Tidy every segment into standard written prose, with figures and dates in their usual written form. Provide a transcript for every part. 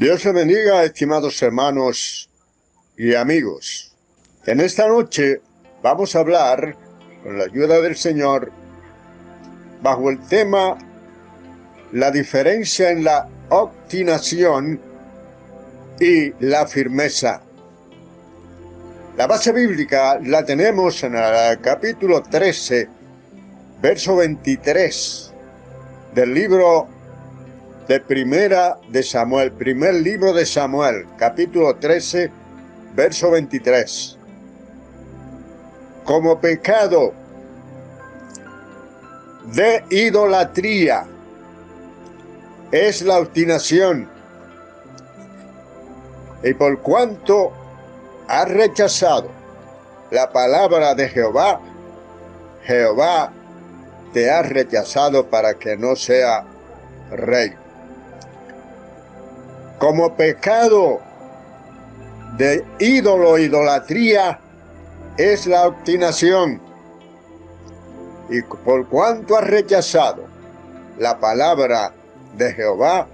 Dios le bendiga, estimados hermanos y amigos. En esta noche vamos a hablar, con la ayuda del Señor, bajo el tema la diferencia en la obstinación y la firmeza. La base bíblica la tenemos en el capítulo 13, verso 23 del libro de Primera de Samuel, primer libro de Samuel, capítulo 13, verso 23. Como pecado de idolatría es la obstinación, y por cuanto has rechazado la palabra de Jehová, Jehová te ha rechazado para que no sea rey. Como pecado de idolatría es la obstinación, y por cuanto has rechazado la palabra de Jehová,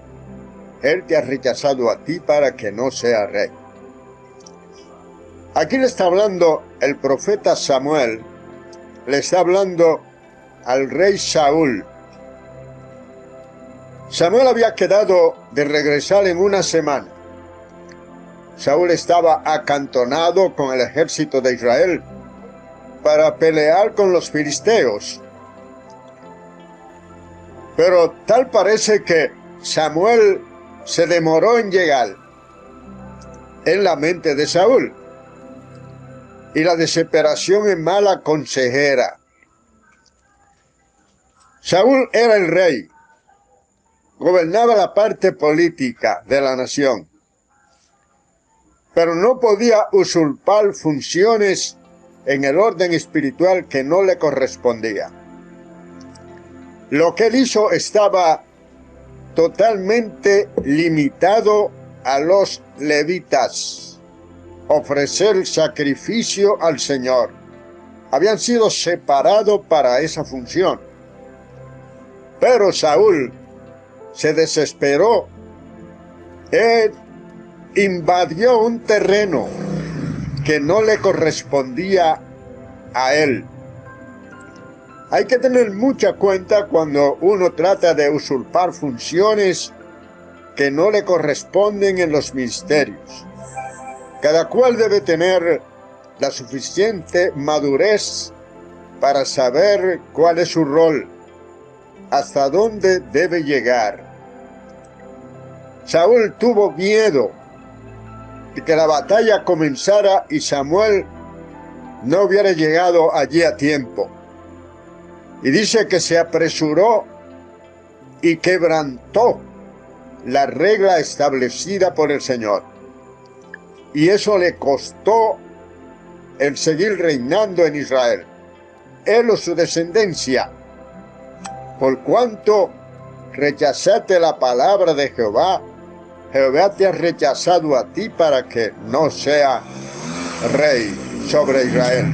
Él te ha rechazado a ti para que no sea rey. Aquí le está hablando el profeta Samuel, le está hablando al rey Saúl. Samuel había quedado de regresar en una semana. Saúl estaba acantonado con el ejército de Israel para pelear con los filisteos. Pero tal parece que Samuel se demoró en llegar en la mente de Saúl. Y la desesperación es mala consejera. Saúl era el rey. Gobernaba la parte política de la nación, pero no podía usurpar funciones en el orden espiritual que no le correspondía. Lo que él hizo estaba totalmente limitado a los levitas, ofrecer sacrificio al Señor. Habían sido separados para esa función. Pero Saúl se desesperó. Él invadió un terreno que no le correspondía a él. Hay que tener mucha cuenta cuando uno trata de usurpar funciones que no le corresponden en los ministerios. Cada cual debe tener la suficiente madurez para saber cuál es su rol, hasta dónde debe llegar. Saúl tuvo miedo de que la batalla comenzara y Samuel no hubiera llegado allí a tiempo. Y dice que se apresuró y quebrantó la regla establecida por el Señor. Y eso le costó el seguir reinando en Israel. Él o su descendencia. Por cuanto rechazaste la palabra de Jehová, Jehová te ha rechazado a ti para que no sea rey sobre Israel.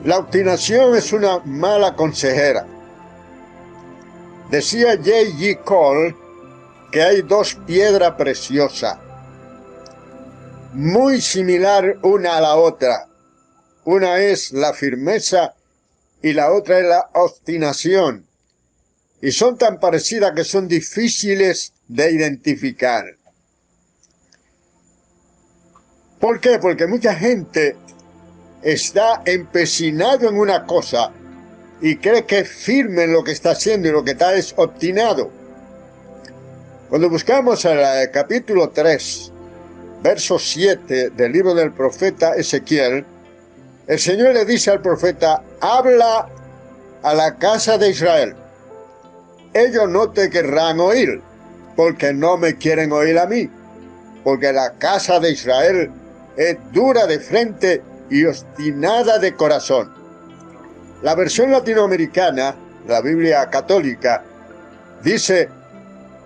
La obstinación es una mala consejera. Decía J.G. Cole que hay dos piedras preciosas, muy similar una a la otra. Una es la firmeza y la otra es la obstinación. Y son tan parecidas que son difíciles de identificar. ¿Por qué? Porque mucha gente está empecinado en una cosa y cree que es firme en lo que está haciendo y lo que está es obstinado. Cuando buscamos el capítulo 3, verso 7 del libro del profeta Ezequiel, el Señor le dice al profeta: habla a la casa de Israel. Ellos no te querrán oír, porque no me quieren oír a mí, porque la casa de Israel es dura de frente y obstinada de corazón. La versión latinoamericana, la Biblia católica, dice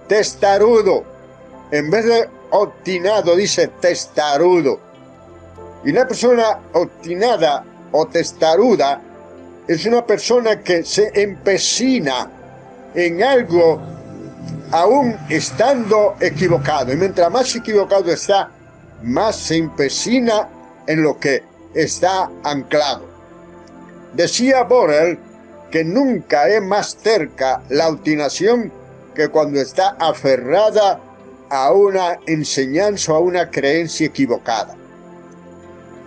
testarudo. En vez de obstinado, dice testarudo. Y una persona obstinada o testaruda es una persona que se empecina en algo aún estando equivocado. Y mientras más equivocado está, más se empecina en lo que está anclado. Decía Borel que nunca es más cerca la obstinación que cuando está aferrada a una enseñanza o a una creencia equivocada.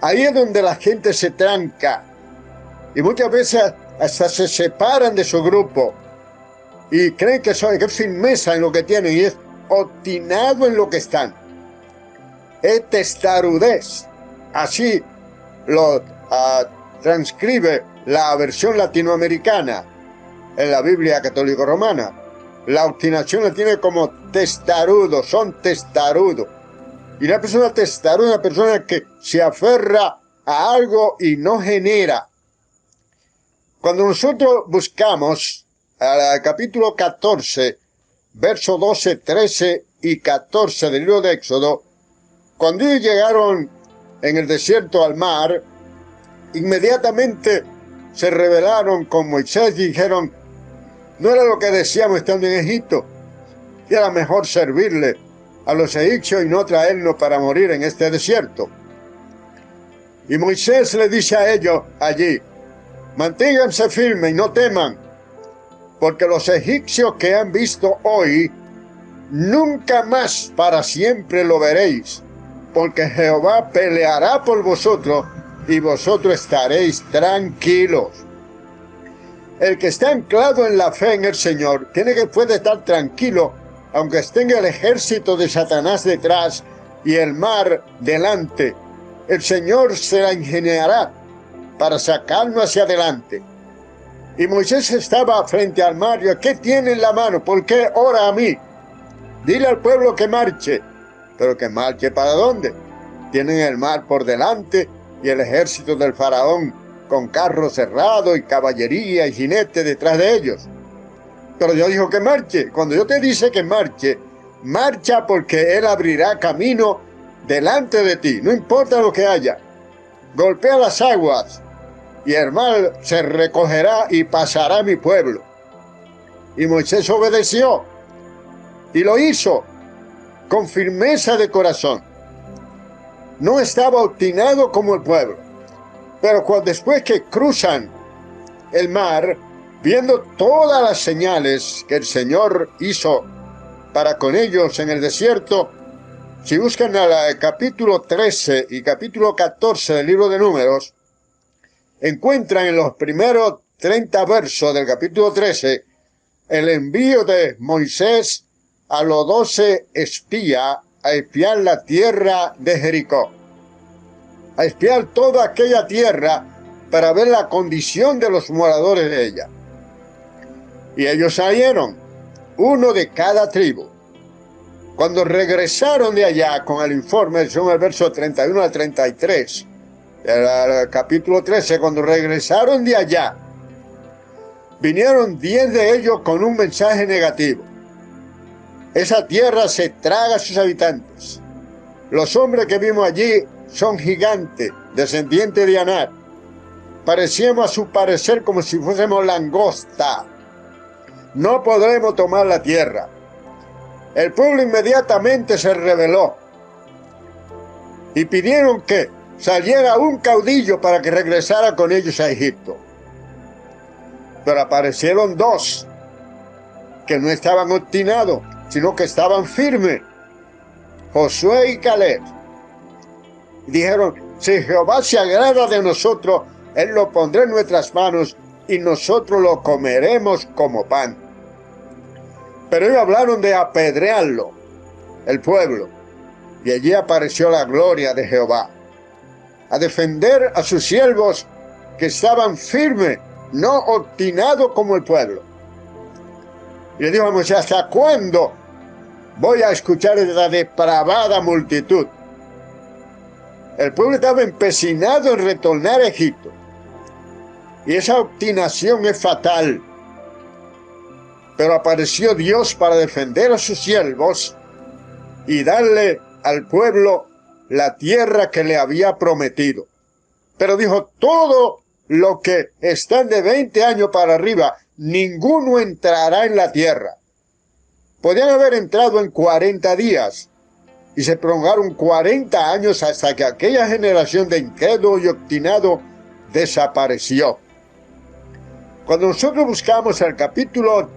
Ahí es donde la gente se tranca y muchas veces hasta se separan de su grupo y creen que es firmeza en lo que tienen y es obstinado en lo que están. Es testarudez. Así lo transcribe la versión latinoamericana en la Biblia católico-romana. La obstinación la tiene como testarudo, son testarudos. Y una persona testaruda es una persona que se aferra a algo y no genera. Cuando nosotros buscamos al capítulo 14, versos 12, 13 y 14 del libro de Éxodo, cuando ellos llegaron en el desierto al mar, inmediatamente se rebelaron con Moisés y dijeron, no era lo que decíamos estando en Egipto, que era mejor servirle a los egipcios y no traernos para morir en este desierto. Y Moisés le dice a ellos allí, manténganse firmes y no teman, porque los egipcios que han visto hoy, nunca más para siempre lo veréis, porque Jehová peleará por vosotros y vosotros estaréis tranquilos. El que está anclado en la fe en el Señor puede estar tranquilo, aunque esté en el ejército de Satanás detrás y el mar delante. El Señor se la ingeniará para sacarnos hacia adelante. Y Moisés estaba frente al mar y ¿qué tiene en la mano? ¿Por qué ora a mí? Dile al pueblo que marche. ¿Pero que marche para dónde? Tienen el mar por delante y el ejército del faraón con carros cerrados y caballería y jinetes detrás de ellos. Pero Dios dijo que marche. Cuando Dios te dice que marche, marcha porque Él abrirá camino delante de ti, no importa lo que haya. Golpea las aguas y el mar se recogerá y pasará mi pueblo. Y Moisés obedeció y lo hizo con firmeza de corazón. No estaba obstinado como el pueblo. Pero después que cruzan el mar, viendo todas las señales que el Señor hizo para con ellos en el desierto, si buscan el capítulo 13 y capítulo 14 del libro de Números, encuentran en los primeros 30 versos del capítulo 13 el envío de Moisés a los 12 espías a espiar la tierra de Jericó, a espiar toda aquella tierra para ver la condición de los moradores de ella. Y ellos salieron, uno de cada tribu. Cuando regresaron de allá con el informe, son el verso 31 al 33, del capítulo 13, cuando regresaron de allá, vinieron 10 de ellos con un mensaje negativo. Esa tierra se traga a sus habitantes. Los hombres que vimos allí son gigantes, descendientes de Anak. Parecíamos a su parecer como si fuésemos langosta. No podremos tomar la tierra. El pueblo inmediatamente se rebeló y pidieron que saliera un caudillo para que regresara con ellos a Egipto. Pero aparecieron 2 que no estaban obstinados, sino que estaban firmes, Josué y Caleb. Y dijeron, si Jehová se agrada de nosotros, Él lo pondrá en nuestras manos y nosotros lo comeremos como pan. Pero ellos hablaron de apedrearlo, el pueblo, y allí apareció la gloria de Jehová, a defender a sus siervos que estaban firmes, no obstinados como el pueblo. Y le dijo a Moisés, ¿hasta cuándo voy a escuchar esa depravada multitud? El pueblo estaba empecinado en retornar a Egipto. Y esa obstinación es fatal. Pero apareció Dios para defender a sus siervos y darle al pueblo la tierra que le había prometido. Pero dijo, todo lo que están de 20 años para arriba, ninguno entrará en la tierra. Podían haber entrado en 40 días y se prolongaron 40 años hasta que aquella generación de incrédulo y obstinado desapareció. Cuando nosotros buscamos el capítulo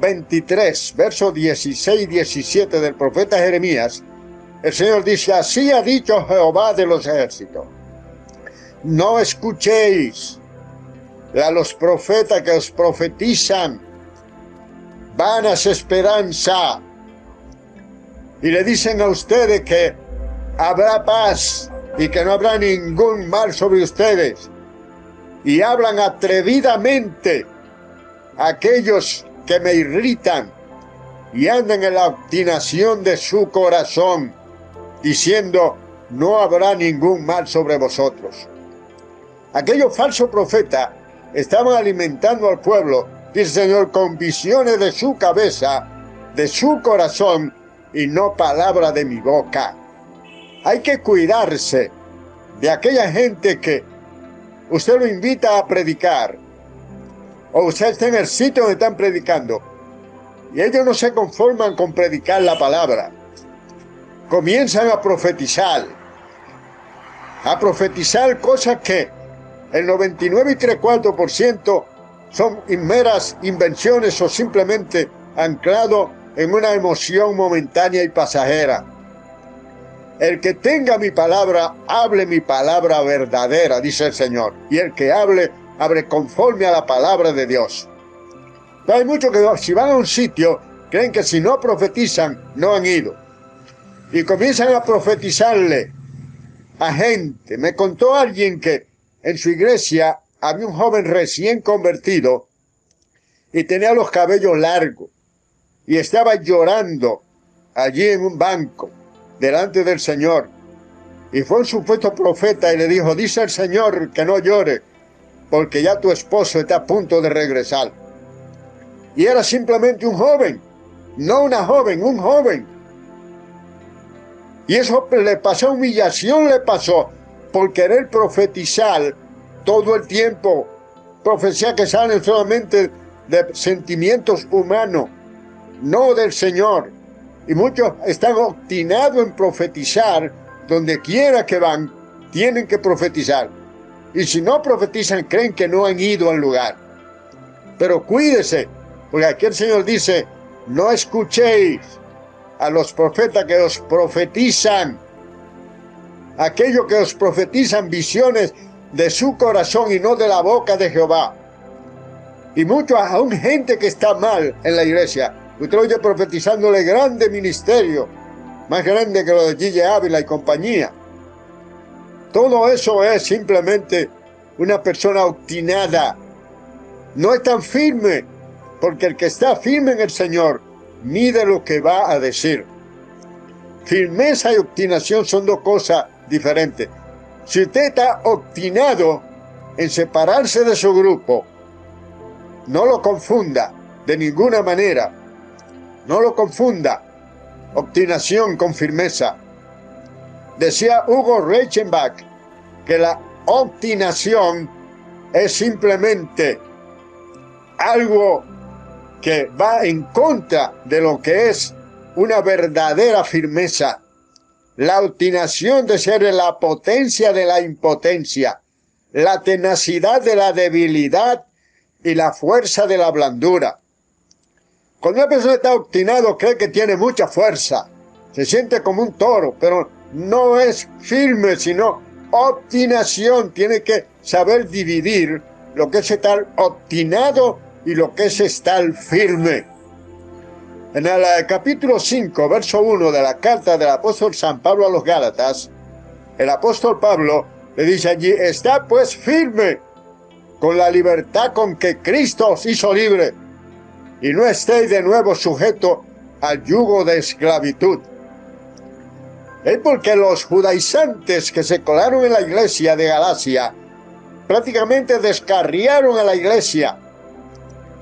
23, versos 16 y 17 del profeta Jeremías, el Señor dice: así ha dicho Jehová de los ejércitos, no escuchéis a los profetas que os profetizan vanas esperanzas y le dicen a ustedes que habrá paz y que no habrá ningún mal sobre ustedes, y hablan atrevidamente aquellos que me irritan y andan en la obstinación de su corazón, diciendo: no habrá ningún mal sobre vosotros. Aquellos falsos profetas estaban alimentando al pueblo, dice el Señor, con visiones de su cabeza, de su corazón, y no palabra de mi boca. Hay que cuidarse de aquella gente que usted lo invita a predicar, o usted está en el sitio donde están predicando, y ellos no se conforman con predicar la palabra. Comienzan a profetizar cosas que el 99 y 3/4% son meras invenciones o simplemente anclado en una emoción momentánea y pasajera. El que tenga mi palabra, hable mi palabra verdadera, dice el Señor. Y el que hable conforme a la palabra de Dios. Pero hay muchos que si van a un sitio, creen que si no profetizan, no han ido. Y comienzan a profetizarle a gente. Me contó alguien que en su iglesia había un joven recién convertido y tenía los cabellos largos y estaba llorando allí en un banco delante del Señor, y fue un supuesto profeta y le dijo: dice el Señor que no llore porque ya tu esposo está a punto de regresar. Y era simplemente un joven, no una joven, un joven. Y eso le pasó, humillación le pasó por querer profetizar todo el tiempo, profecías que salen solamente de sentimientos humanos, no del Señor. Y muchos están obstinados en profetizar. Donde quiera que van, tienen que profetizar. Y si no profetizan, creen que no han ido al lugar. Pero cuídese, porque aquí el Señor dice: no escuchéis a los profetas que os profetizan, aquellos que os profetizan visiones de su corazón y no de la boca de Jehová. Y mucho, aún gente que está mal en la iglesia, usted lo oye profetizándole grande ministerio, más grande que lo de Gille Ávila y compañía. Todo eso es simplemente una persona obstinada. No es tan firme, porque el que está firme en el Señor mide lo que va a decir. Firmeza y obstinación son dos cosas diferentes. Si usted está obstinado en separarse de su grupo, no lo confunda de ninguna manera. No lo confunda obstinación con firmeza. Decía Hugo Reichenbach que la obstinación es simplemente algo que va en contra de lo que es una verdadera firmeza. La obstinación de ser la potencia de la impotencia, la tenacidad de la debilidad y la fuerza de la blandura. Cuando una persona está obstinado, cree que tiene mucha fuerza, se siente como un toro, pero no es firme, sino obstinación. Tiene que saber dividir lo que es estar obstinado y lo que es estar firme. En el capítulo 5, verso 1 de la carta del apóstol San Pablo a los Gálatas, el apóstol Pablo le dice allí: está pues firme con la libertad con que Cristo os hizo libre, y no estéis de nuevo sujetos al yugo de esclavitud. Es porque los judaizantes que se colaron en la iglesia de Galacia prácticamente descarriaron a la iglesia,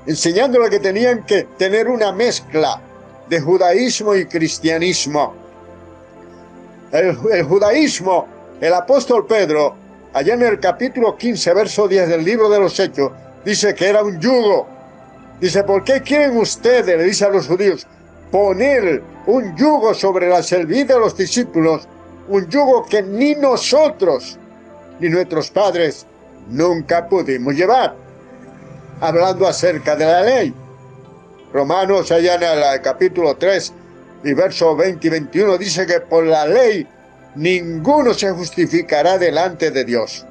enseñándole que tenían que tener una mezcla de judaísmo y cristianismo. El judaísmo, el apóstol Pedro, allá en el capítulo 15, verso 10 del libro de los Hechos, dice que era un yugo. Dice: ¿por qué quieren ustedes, le dice a los judíos, poner un yugo sobre la cerviz de los discípulos, un yugo que ni nosotros ni nuestros padres nunca pudimos llevar. Hablando acerca de la ley. Romanos, allá en el capítulo 3 y versos 20 y 21, dice que por la ley ninguno se justificará delante de Dios.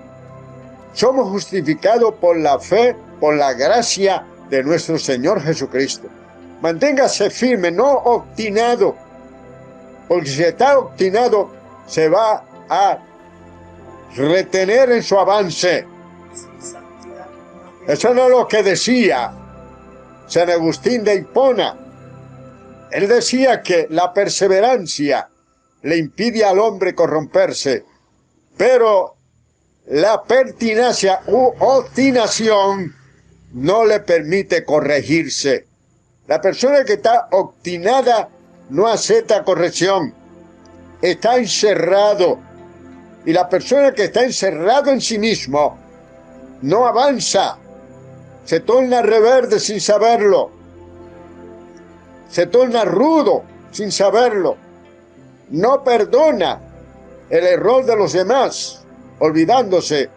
Somos justificados por la fe, por la gracia de nuestro Señor Jesucristo. Manténgase firme, no obstinado, porque si está obstinado se va a retener en su avance. Eso no es lo que decía San Agustín de Hipona. Él decía que la perseverancia le impide al hombre corromperse, pero la pertinacia u obstinación no le permite corregirse. La persona que está obstinada no acepta corrección, está encerrado. Y la persona que está encerrado en sí mismo no avanza, se torna rebelde sin saberlo, se torna rudo sin saberlo, no perdona el error de los demás, olvidándose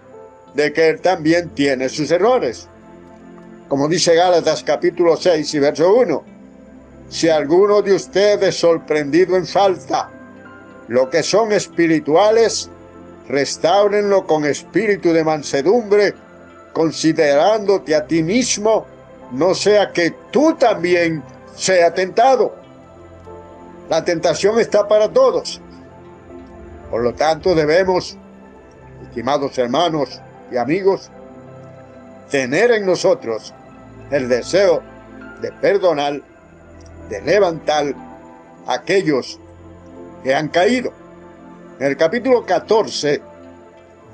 de que él también tiene sus errores. Como dice Gálatas capítulo 6 y verso 1, si alguno de ustedes es sorprendido en falta, lo que son espirituales, restáurenlo con espíritu de mansedumbre, considerándote a ti mismo, no sea que tú también seas tentado. La tentación está para todos. Por lo tanto, debemos, estimados hermanos y amigos, tener en nosotros el deseo de perdonar, de levantar a aquellos que han caído. En el capítulo 14,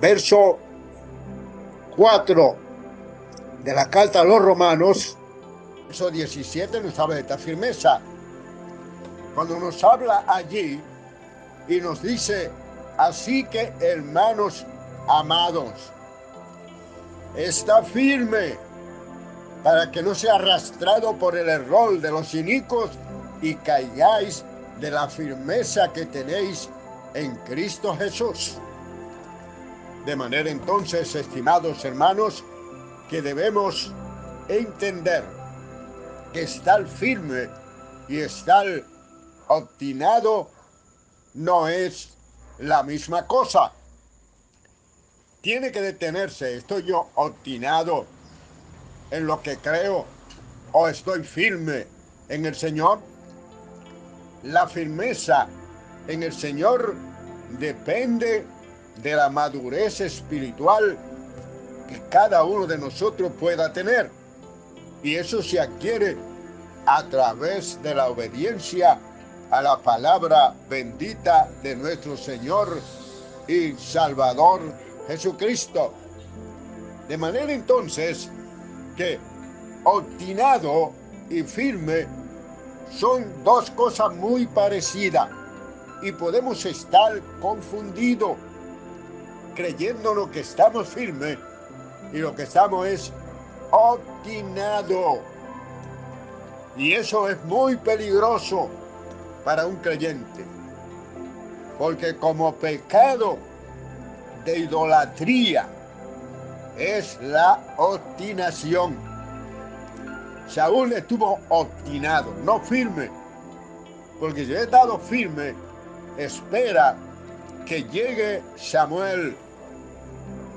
verso 4 de la carta a los Romanos, verso 17 nos habla de esta firmeza. Cuando nos habla allí y nos dice, así que hermanos amados, está firme para que no sea arrastrado por el error de los inicuos y caigáis de la firmeza que tenéis en Cristo Jesús. De manera entonces, estimados hermanos, que debemos entender que estar firme y estar obstinado no es la misma cosa. Tiene que detenerse. ¿Estoy yo obstinado en lo que creo o estoy firme en el Señor? La firmeza en el Señor depende de la madurez espiritual que cada uno de nosotros pueda tener. Y eso se adquiere a través de la obediencia a la palabra bendita de nuestro Señor y Salvador Jesucristo. De manera entonces que obstinado y firme son dos cosas muy parecidas y podemos estar confundidos creyéndonos que estamos firmes y lo que estamos es obstinado. Y eso es muy peligroso para un creyente, porque como pecado de idolatría es la obstinación. Saúl estuvo obstinado, no firme, porque si he estado firme, espera que llegue Samuel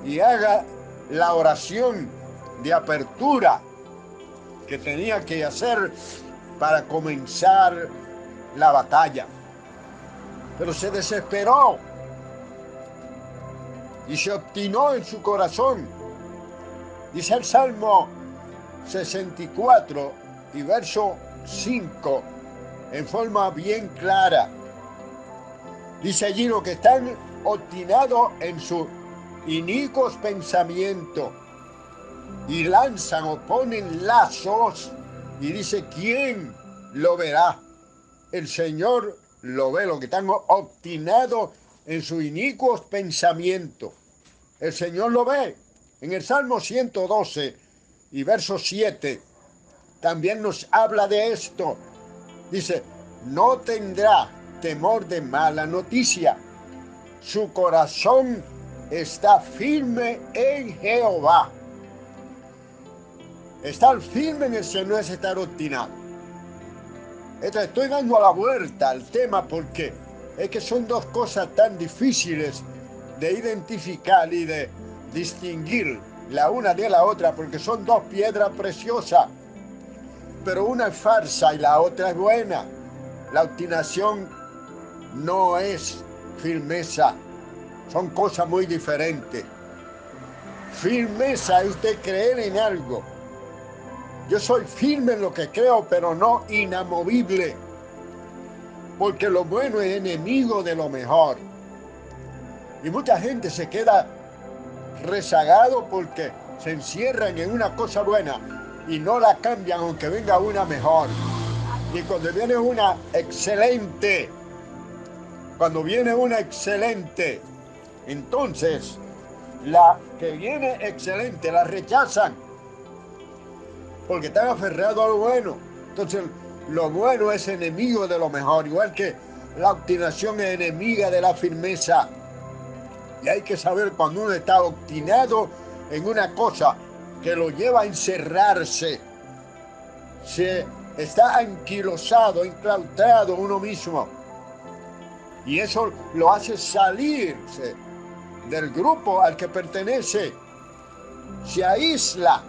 y haga la oración de apertura que tenía que hacer para comenzar la batalla. Pero se desesperó y se obstinó en su corazón. Dice el Salmo 64 y verso 5 en forma bien clara. Dice allí lo que están obstinados en sus inicuos pensamientos y lanzan o ponen lazos y dice, ¿quién lo verá? El Señor lo ve, lo que están obstinados en sus inicuos pensamientos. El Señor lo ve. En el Salmo 112 y verso 7 también nos habla de esto. Dice, no tendrá temor de mala noticia. Su corazón está firme en Jehová. Estar firme en el Señor es estar obstinado. Estoy dando la vuelta al tema porque es que son dos cosas tan difíciles de identificar y de distinguir la una de la otra, porque son dos piedras preciosas, pero una es falsa y la otra es buena. La obstinación no es firmeza, son cosas muy diferentes. Firmeza es usted creer en algo. Yo soy firme en lo que creo, pero no inamovible, porque lo bueno es enemigo de lo mejor. Y mucha gente se queda rezagado porque se encierran en una cosa buena y no la cambian aunque venga una mejor. Y cuando viene una excelente, entonces la que viene excelente la rechazan porque están aferrados a lo bueno. Entonces lo bueno es enemigo de lo mejor, igual que la obstinación es enemiga de la firmeza. Y hay que saber cuando uno está obstinado en una cosa que lo lleva a encerrarse, se está anquilosado, enclaustrado uno mismo. Y eso lo hace salirse del grupo al que pertenece. Se aísla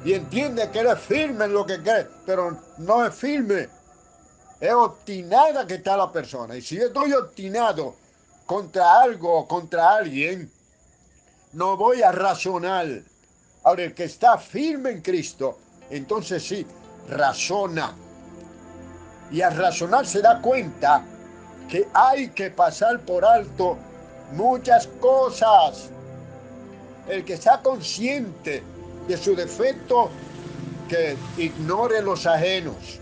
y entiende que él es firme en lo que cree, pero no es firme. Es obstinada que está la persona. Y si yo estoy obstinado contra algo o contra alguien, no voy a razonar. Ahora, el que está firme en Cristo, entonces sí, razona. Y al razonar se da cuenta que hay que pasar por alto muchas cosas. El que está consciente de su defecto, que ignore los ajenos.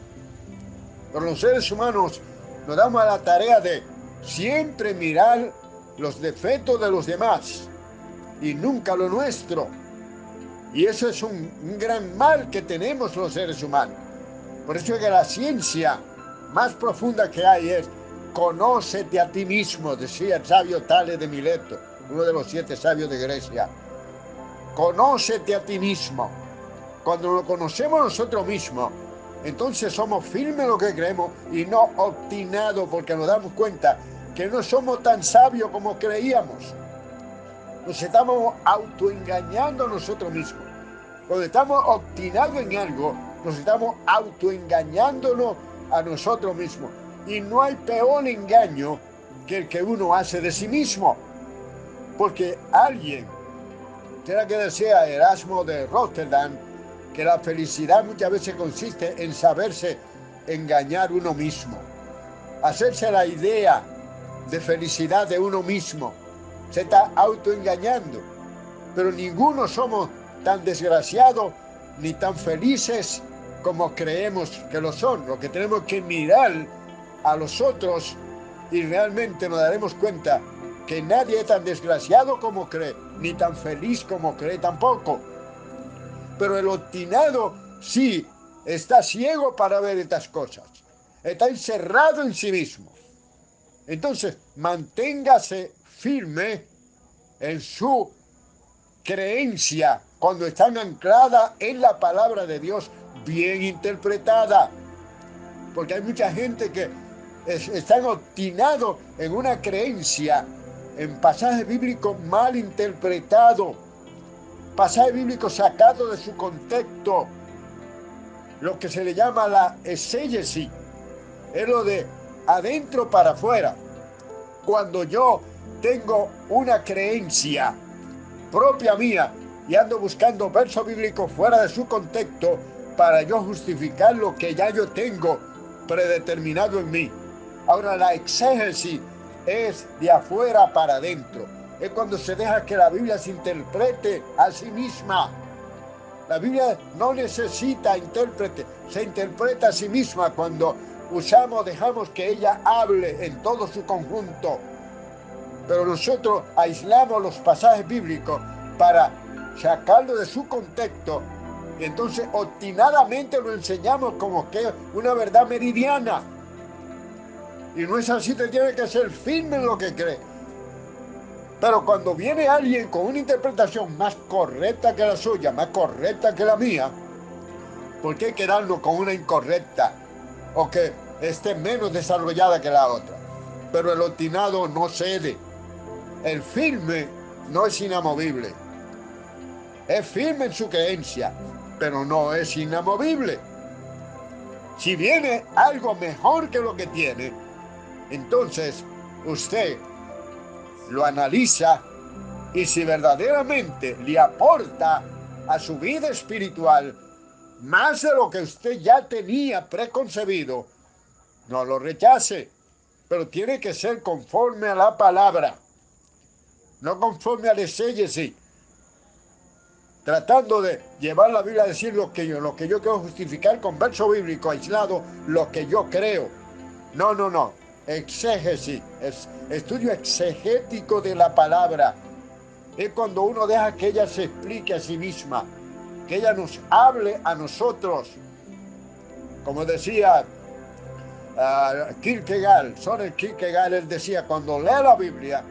Pero los seres humanos nos damos a la tarea de siempre mirar los defectos de los demás y nunca lo nuestro. Y eso es un gran mal que tenemos los seres humanos. Por eso es que la ciencia más profunda que hay es conócete a ti mismo, decía el sabio Tales de Mileto, uno de los 7 sabios de Grecia. Conócete a ti mismo. Cuando lo conocemos nosotros mismos, entonces somos firmes en lo que creemos y no obstinados, porque nos damos cuenta que no somos tan sabios como creíamos. Nos estamos autoengañando a nosotros mismos. Cuando estamos obstinados en algo, nos estamos autoengañándonos a nosotros mismos. Y no hay peor engaño que el que uno hace de sí mismo. Porque alguien, era que decía Erasmo de Rotterdam, que la felicidad muchas veces consiste en saberse engañar uno mismo. Hacerse la idea de felicidad de uno mismo. Se está autoengañando. Pero ninguno somos tan desgraciados ni tan felices como creemos que lo son. Lo que tenemos que mirar a los otros y realmente nos daremos cuenta que nadie es tan desgraciado como cree, ni tan feliz como cree tampoco. Pero el obstinado sí está ciego para ver estas cosas. Está encerrado en sí mismo. Entonces, manténgase firme en su creencia cuando están ancladas en la palabra de Dios bien interpretada. Porque hay mucha gente que están obstinados en una creencia, en pasajes bíblicos mal interpretados, pasajes bíblicos sacados de su contexto, lo que se le llama la exégesis, es lo de adentro para afuera. Cuando yo tengo una creencia propia mía y ando buscando versos bíblicos fuera de su contexto para yo justificar lo que ya yo tengo predeterminado en mí. Ahora, la exégesis es de afuera para adentro. Es cuando se deja que la Biblia se interprete a sí misma. La Biblia no necesita intérprete, se interpreta a sí misma cuando dejamos que ella hable en todo su conjunto. Pero nosotros aislamos los pasajes bíblicos para sacarlo de su contexto Entonces, obstinadamente lo enseñamos como que es una verdad meridiana. Y no es así, te tiene que ser firme en lo que cree. Pero cuando viene alguien con una interpretación más correcta que la suya, más correcta que la mía, ¿por qué quedarnos con una incorrecta o que esté menos desarrollada que la otra? Pero el obstinado no cede. El firme no es inamovible. Es firme en su creencia, pero no es inamovible. Si viene algo mejor que lo que tiene, entonces usted lo analiza y si verdaderamente le aporta a su vida espiritual más de lo que usted ya tenía preconcebido, no lo rechace, pero tiene que ser conforme a la palabra, no conforme al exégesis, tratando de llevar la Biblia a decir lo que yo quiero justificar con verso bíblico aislado, lo que yo creo. No. Exégesis, estudio exegético de la palabra. Es cuando uno deja que ella se explique a sí misma, que ella nos hable a nosotros. Como decía Kierkegaard, Søren Kierkegaard, él decía, cuando lee la Biblia,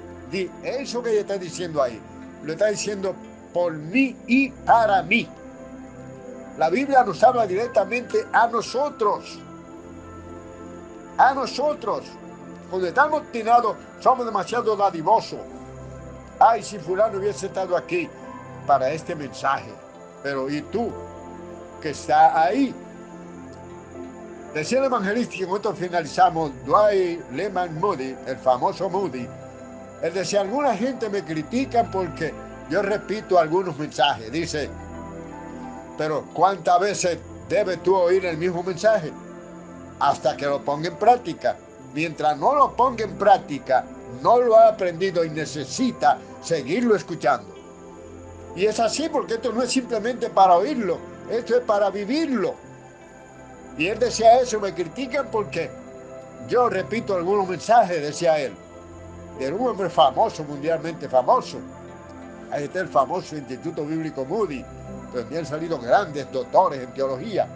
eso que ella está diciendo ahí, lo está diciendo por mí y para mí. La Biblia nos habla directamente a nosotros. A nosotros. Cuando estamos obstinados, somos demasiado dadivosos. Ay, si fulano hubiese estado aquí para este mensaje. Pero ¿y tú que está ahí? Decía el evangelista, y con esto finalizamos, Dwight Lyman Moody, el famoso Moody. Él decía, alguna gente me critica porque yo repito algunos mensajes. Dice, pero ¿cuántas veces debes tú oír el mismo mensaje? Hasta que lo ponga en práctica. Mientras no lo ponga en práctica, no lo ha aprendido y necesita seguirlo escuchando. Y es así porque esto no es simplemente para oírlo, esto es para vivirlo. Y él decía eso, me critican porque yo repito algunos mensajes, decía él. Era un hombre famoso, mundialmente famoso. Ahí está el famoso Instituto Bíblico Moody, donde han salido grandes doctores en teología.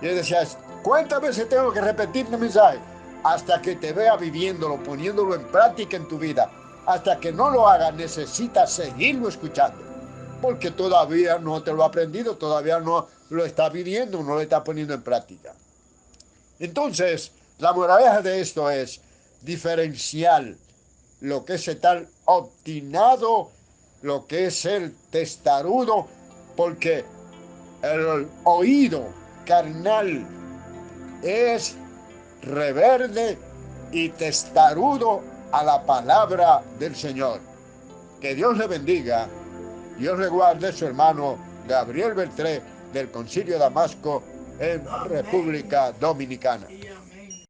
Y él decía, ¿cuántas veces tengo que repetir este mensaje? Hasta que te vea viviéndolo, poniéndolo en práctica en tu vida. Hasta que no lo hagas, necesitas seguirlo escuchando. Porque todavía no te lo ha aprendido, todavía no lo está viviendo, no lo está poniendo en práctica. Entonces, la moraleja de esto es diferenciar lo que es estar obstinado, lo que es el testarudo, porque el oído carnal es reverde y testarudo a la palabra del Señor. Que Dios le bendiga, Dios le guarde, su hermano Gabriel Beltré del Concilio de Damasco en República Dominicana.